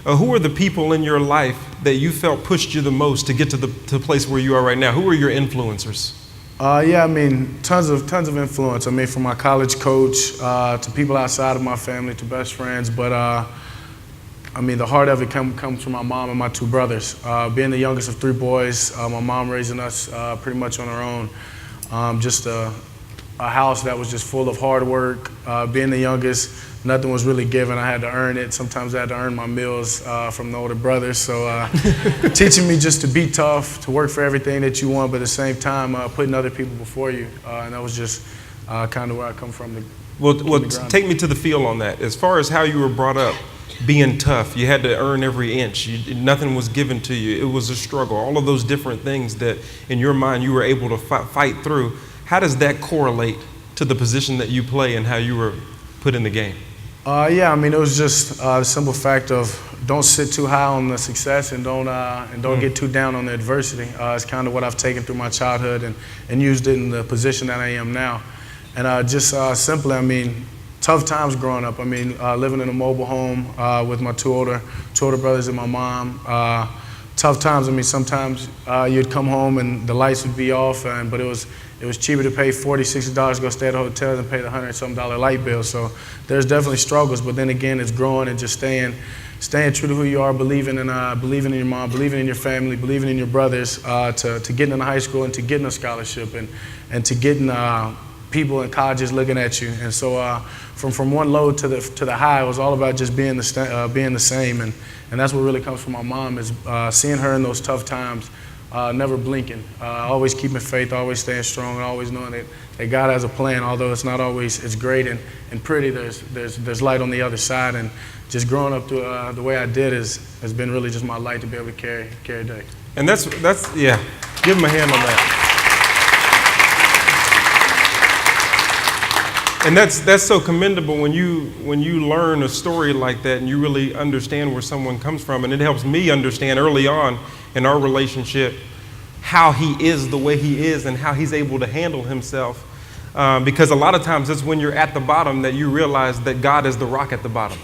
who are the people in your life that you felt pushed you the most to get to the place where you are right now? Who are your influencers? Yeah, I mean, tons of influence. I mean, from my college coach to people outside of my family to best friends. But I mean, the heart of it comes from my mom and my two brothers. Being the youngest of three boys, my mom raising us pretty much on her own. Just a house that was just full of hard work. Being the youngest, nothing was really given. I had to earn it. Sometimes I had to earn my meals from the older brothers. So teaching me just to be tough, to work for everything that you want, but at the same time putting other people before you. And that was just kind of where I come from. Well, take me to the feel on that. As far as how you were brought up, being tough, you had to earn every inch. Nothing was given to you. It was a struggle. All of those different things that in your mind you were able to fight through. How does that correlate to the position that you play and how you were put in the game? Yeah, I mean, it was just the simple fact of don't sit too high on the success and don't get too down on the adversity. It's kind of what I've taken through my childhood and used it in the position that I am now. And just simply, I mean, tough times growing up. I mean, living in a mobile home with my two older brothers and my mom. Tough times. I mean, sometimes you'd come home and the lights would be off, but it was cheaper to pay $40, $60 to go stay at a hotel than pay the $100-something light bill. So there's definitely struggles, but then again, it's growing and just staying true to who you are, believing in your mom, believing in your family, believing in your brothers, to getting into high school and to getting a scholarship and to getting people in colleges looking at you. And so from one low to the high, it was all about just being the same. And that's what really comes from my mom, is seeing her in those tough times, never blinking, always keeping faith, always staying strong, and always knowing that God has a plan. Although it's not always it's great and pretty, there's light on the other side. And just growing up the way I did has been really just my light to be able to carry day. And that's yeah. Give him a hand on that. And that's so commendable when you learn a story like that and you really understand where someone comes from. And it helps me understand early on in our relationship how he is the way he is and how he's able to handle himself. Because a lot of times it's when you're at the bottom that you realize that God is the rock at the bottom.